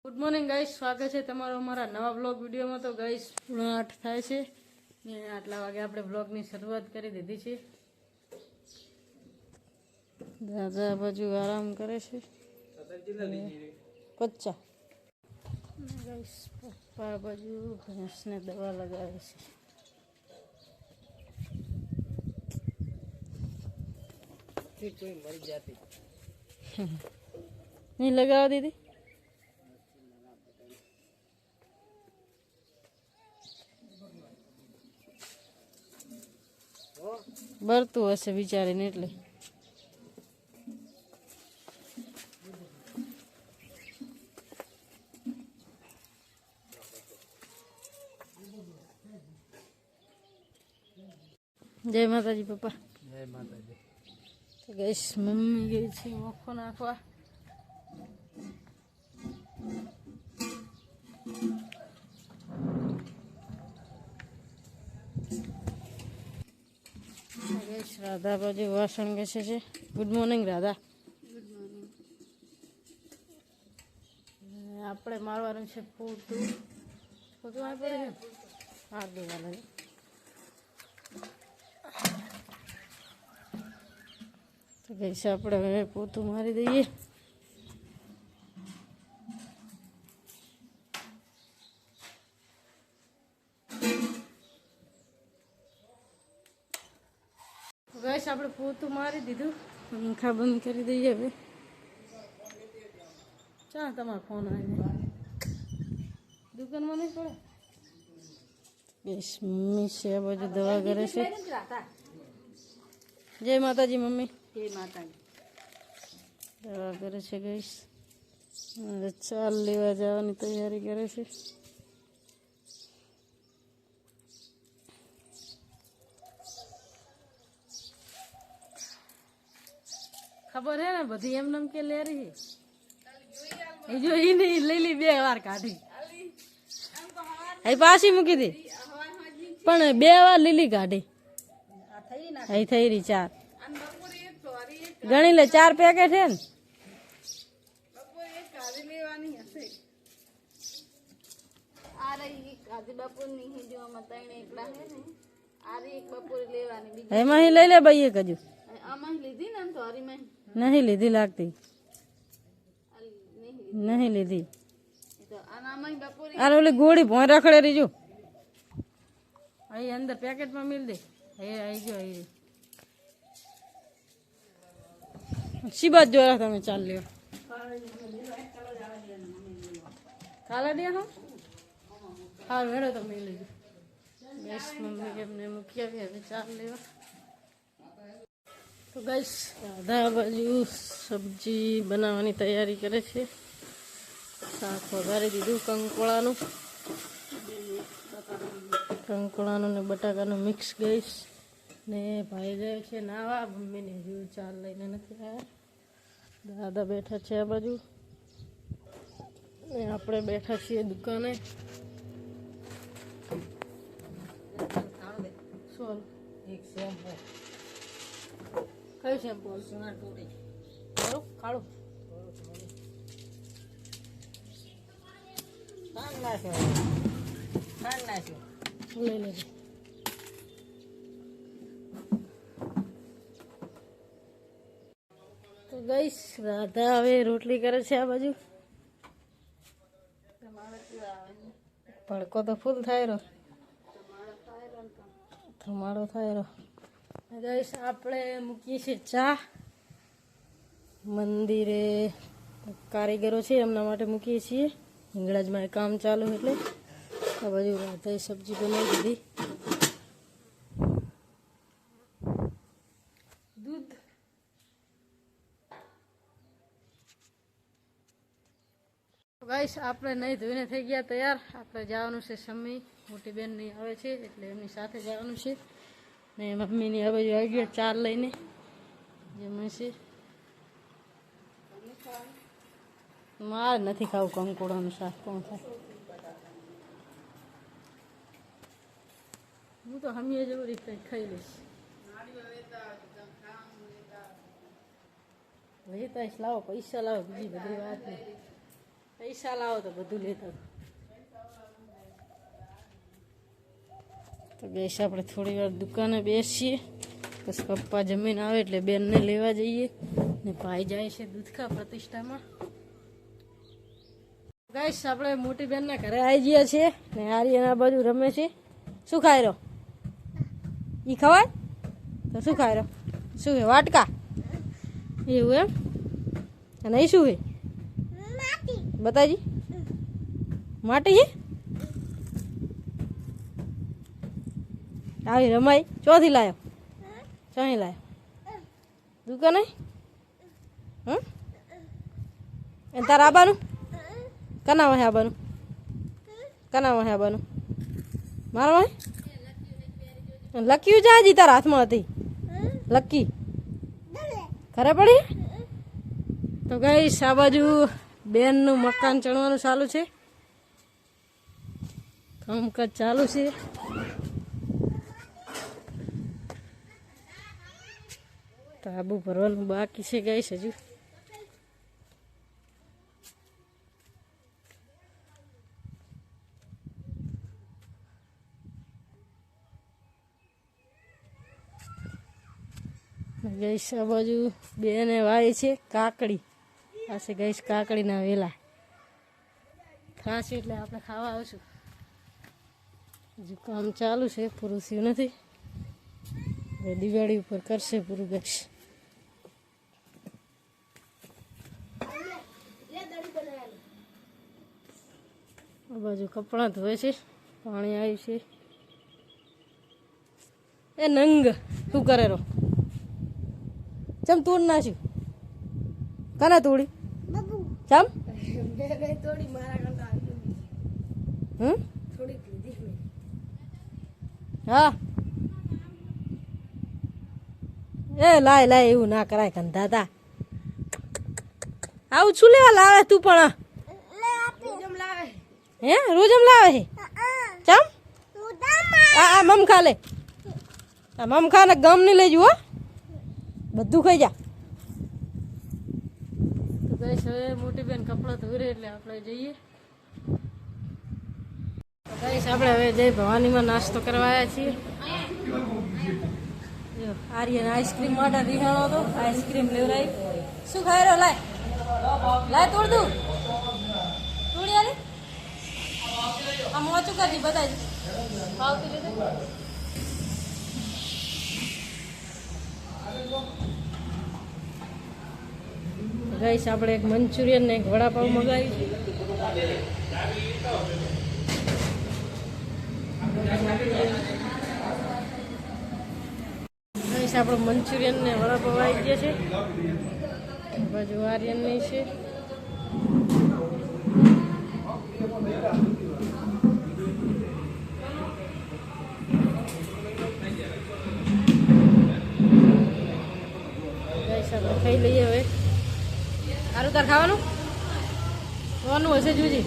Good morning guys, સ્વાગત છે તમારો અમારા નવા બ્લોગ વિડીયોમાં। તો ગાઈસ 8 થાય છે ને આટલા વાગે આપણે બ્લોગની શરૂઆત કરી દીધી છે। દાદા બાજુ આરામ કરે છે કચ્ચા ગાઈસ, પપ્પા બાજુ ભેંસને દવા લગાવે છે। कोई मर जाती नहीं लगाओ दीदी। બરતું હશે વિચારીને એટલે જય માતાજી પપ્પા। जय माता दी। તો ગઈશ મમ્મી ગઈ છે મોખો નાખવા। રાધા બાજુ વાસણ ઘસે છે। Good morning Radha. Good morning. આપણે મારવાનું છે પોતું પોતું આ પડે છે આ દેવાનું તો ગઈશ આપણે હવે પોતું મારી દઈએ। ગઈશ આપણે પોતું મારી દીધું, પંખા બંધ કરી દઈએ હવે। ચા તમારો ફોન આવીને દુકાનમાં નહીં પડે। ગઈશ મમ્મી છે આ બાજુ દવા કરે છે। જય માતાજી મમ્મી। જય માતાજી। દવા કરે છે ગઈશ, ચાલ લેવા જવાની તૈયારી કરે છે। ખબર હે ને બધી એમને કે લે રહી એ જો ઈ નહીં લઈ બે વાર કાઢી એ પાછી મૂકી દી પણ બે વાર લીલી કાઢી એ થઈ રહી 4 ગણી લે 4 પેકેટ હે ને એમાં લઈ લે ભાઈ એક હજુ नहीं लीधी लागती नहीं लीधी अरे ओली गोड़ी भोय रखड़े रही जो आई अंदर पैकेट में मिल दे आई जो आई सी बात जो रहा था मैं चाल लियो खाला दिया हम हाँ मेरे तो मिल लीजिए गैस मम्मी के अपने मुखिया भी अभी चाल लियो। तो गाइस राधा बाजू सब्जी बनावવાની તૈયારી કરે છે। શાક વઘારી દીધું કંકોડાનું ને બટાકાનું મિક્સ ગઈશ ને ભાઈ ગયો છે નાવા, મમ્મીને હજુ ચાલ લઈને નથી આવ્યા। દાદા બેઠા છે આ બાજુ ને આપણે બેઠા છીએ દુકાને। સોલ एक शैम्पू કયું શેમ્પુ સોના ટોડી ખરું ખાડું खान नाश्यो લઈ લેજો। તો ગઈશ રાધા હવે રોટલી કરે છે આ બાજુ। ભડકો તો ફૂલ થાય રહ્યો, ધમાડો થાય રહ્યો। ગઈશ આપણે મૂકીએ છીએ ચા મંદિરે, કારીગરો છે એમના માટે મૂકીએ છીએ। હિંગળાજમાં કામ ચાલુ એટલે આ બાજુ રાધાએ સબ્જી બનાવી દીધી। દૂધ ગાઈસ આપણે નહીં ધોઈને થઈ ગયા તૈયાર। આપણે જવાનું છે સમ્મી, મોટી બેન નહીં આવે છે એટલે એમની સાથે જવાનું છે ને મમ્મીની આ બાજુ આવી ગયા ચાર લઈને જમે છે। મારે નથી ખાવું કંકોડાનું શાક, કોણ થાય? હું તો હમીએ જેવું રીતે ખાઈ લઈશ। લેતા લાવો, પૈસા લાવો, બીજી બધી વાત નહીં। પૈસા લાવો તો બધું લેતા તો ગઈશ આપણે થોડી વાર દુકાને બેસીએ પછી પપ્પા જમીન આવે એટલે બેનને લેવા જઈએ ને ભાઈ જાય છે દૂધકા પ્રતિષ્ઠામાં ગાઈસ આપણે મોટી બેનના ઘરે આવી ગયા છીએ ને આર્યન આ બાજુ રમે છે શું ખાઈ રહ્યો ઈ ખવાય તો શું ખાઈ રહ્યો શું છે વાટકા એવું એમ અને એ શું છે બતાજી માટી છે આવી રમાઈ ચોથી લાયો ચોથી લાયો દુકાને હમ એ તારા આબાનું કના વાહે આબાનું કના વાહે આબાનું મારા વાહે લક્કી જાજી તારા હાથમાં હતી લક્કી ખરે પડી તો ગઈશ આ બાજુ બેનનું મકાન ચણવાનું ચાલુ છે કામકાજ ચાલુ છે તાબુ ભરવાનું બાકી છે ગઈશ હજુ ગઈશ આ બાજુ બેને વાય છે કાકડી આ છે ગઈશ કાકડીના વેલા ખાશે એટલે આપણે ખાવા આવશું હજુ કામ ચાલુ છે પૂરું થયું નથી દિવાળી ઉપર કરશે પૂરું ગઈશ આ બાજુ કપડાં ધોવે છે પાણી આવ્યું છે એ નંગ શું કરે રો ચમ તોડ નાખ્યું કને તોડી ચમ હા એ લાય લાય એવું ના કરાય કંધાતા આવું શું લેવા લાવે તું પણ હે રોજમ લાવે છે ચમ આ મમ ખા લે આ મમ ખા ને ગમ નહીં લઈ જુઓ બધું ખાઈ જા તો ગઈશ હવે મોટી બેન કપડાં ધોઈ રહે એટલે આપણે જઈએ ગઈશ આપણે હવે જય ભવાનીમાં નાસ્તો કરવા આવ્યા છીએ જો આર્યન આઈસ્ક્રીમ માટે રિહાણો હતો આઈસ્ક્રીમ લેવરાઈ શું ખાઈ રહ્યો લાય લાય તોડ દઉં તોડી આલી આ મોચું કરજી બતાવી ભાવતી લીધું ગઈશ આપણે એક મંચુરિયન ને એક વડાપાવ મંગાવી ગઈશ આપણે મંચુરિયન ને વડાપાવ આવી ગયા છે બાજુ આર્યન ની છે ગઈશ આપણે ખાઈ લઈએ હવે સારું તાર ખાવાનું ખાવાનું હશે જોજી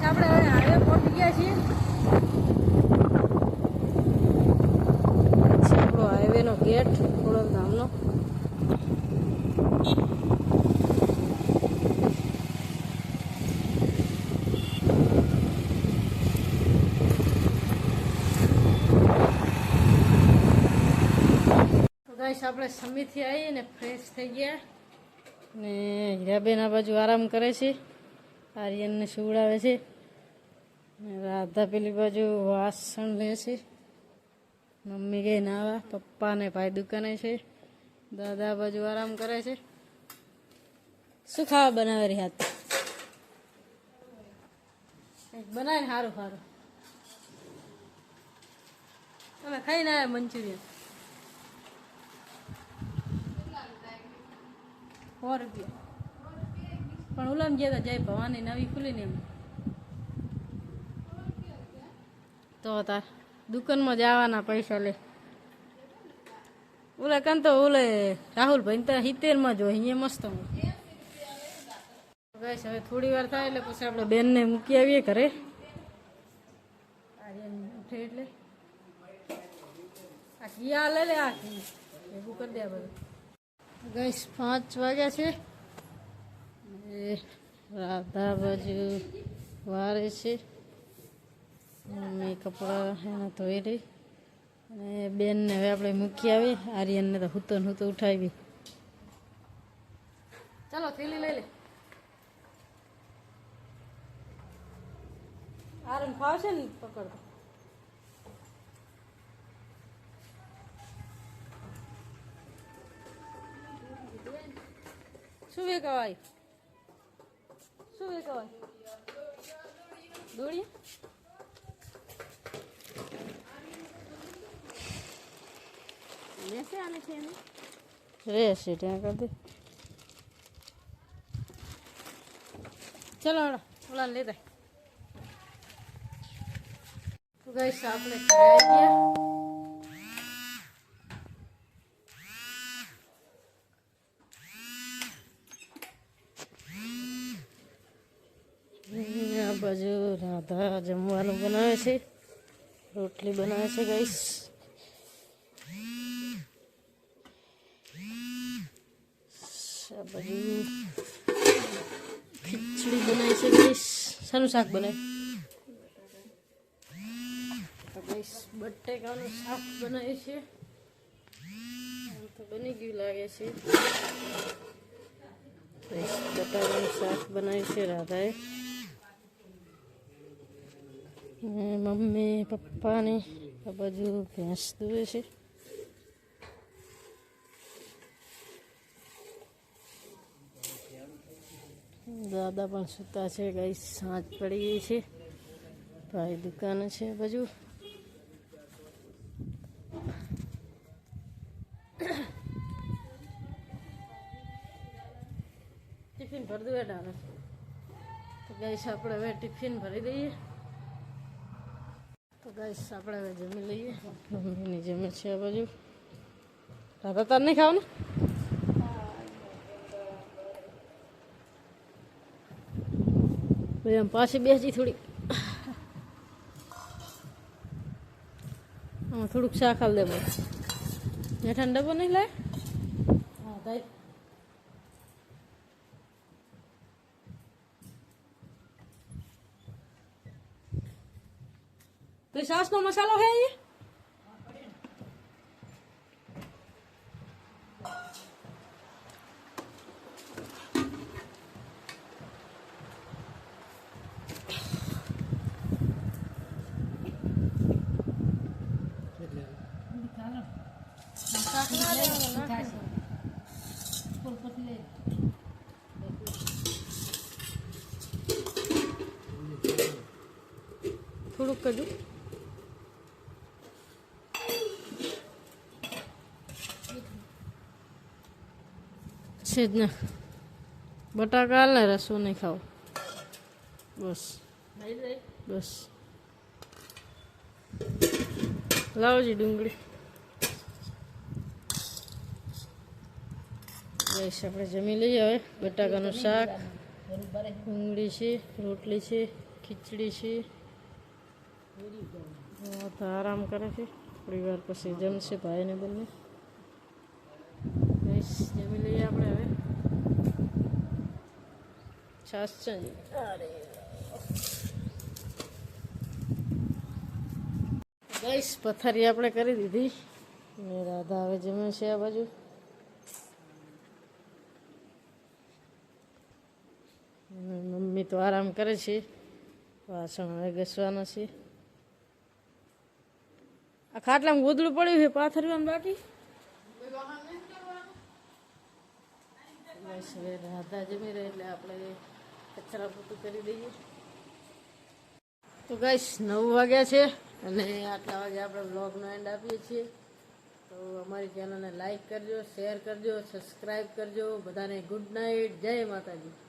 આપણે હવે હાઈવે પહોંચી ગયા છીએ આપણો હાઈવેનો ગેટ ખોડલ ધામનો આપણે સમીથી આવીએ ને ફ્રેશ થઈ ગયા ને હીરાબેન આ બાજુ આરામ કરે છે આર્યનને સુવડાવે છે રાધા પેલી બાજુ વાસણ લે છે મમ્મી ગઈ નાવા પપ્પા ને ભાઈ દુકાને છે દાદા બાજુ આરામ કરે છે શું ખાવા બનાવે રહી હાથ બનાવે ને સારું સારું તમે ખાઈને આવ્યા મંચુરિયન 100 રૂપિયા પણ ઓલામ ગયા હતા જય ભવાની નવી ખુલી ને એમ તો તાર દુકાનમાં જવાના પૈસા લે ઓલા કાન તો ઓલે રાહુલભાઈ તો 70 જો અહીંયા મસ્ત ગાઈસ હવે થોડી વાર થાય એટલે પછી આપણે બેનને મૂકી આવીએ ઘરે આર્યન ઉઠે એટલે આ કિયા લે લે આ કી એવું કરી દે આ બધું ગઈસ 5 વાગ્યા છે એ રાધા બાજુ વારે છે મમ્મી કપડાં એને ધોઈ રહી અને બેનને હવે આપણે મૂકી આવી આર્યનને તો હૂતો ને હૂતો ઉઠાવી ચાલો થેલી લઈ લે આરમ ફાવશે ને પકડતો શું વેકવાય શું વેકવાય દોડીએ રહેશે આને છે એનું રહેશે ત્યાં કરી દે ચલો ઓલા લેતા તો ગાઈસ આપણે ખાઈ ગયા આ બાજુ રાધા જમવાનું બનાવે છે રોટલી બનાવે છે ગાઈસ આ બાજુ ખીચડી બનાવી છે ગાઈસ શાનું શાક બનાવે તો ગાઈસ બટેકાનું શાક બનાવે છે તો બની ગયું લાગે છે બટાકાનું શાક બનાવ્યું છે રાધાએ મમ્મી પપ્પાની આ બાજુ ભેંસ દુવે છે દાદા પણ સૂતા છે ગાઈસ સાંજ પડી ગઈ છે ભાઈ દુકાને છે બાજુ ટિફિન ભરી દઉં એડા તો ગાઈસ આપણે હવે ટિફિન ભરી દઈએ તો ગાઈસ આપણે હવે જમી લઈએ મમ્મીની જમે છે આ બાજુ રાધા તાર નહીં ખાવાનું ભાઈ આમ પાછી બેસી થોડી આમાં થોડુંક શાક હાલ દે ભાઈ હેઠા ડબ્બો નહીં લાય હા તાઈ તો સાસનો મસાલો હે ये થોડુંક કરજો છે જ ને બટાકા હાલ ને રસો નહીં ખાઓ બસ બસ લાવજી ડુંગળી બસ આપણે જમી લઈએ હવે બટાકાનું શાક ડુંગળી છે રોટલી છે ખીચડી છે તો આરામ કરે છે થોડી વાર પછી જમશે ભાઈને બંને બસ જમી લઈએ આપણે હવે છાશ છે ગઈસ પથારી આપણે કરી દીધી ને રાધા હવે જમે છે આ બાજુ મમ્મી તો આરામ કરે છે વાસણ હવે ઘસવાના છે આ ખાટલામાં ગોદડું પડ્યું છે પાથરવાનું બાકી બસ હવે રાધા જમી રહે એટલે આપણે કચરા પોતું કરી દઈએ તો ગાઈસ 9 વાગ્યા છે અને આટલા વાગે આપણે બ્લોગનો એન્ડ આપીએ છીએ તો અમારી ચેનલને લાઈક કરજો શેર કરજો સબસ્ક્રાઈબ કરજો બધાને ગુડ નાઇટ જય માતાજી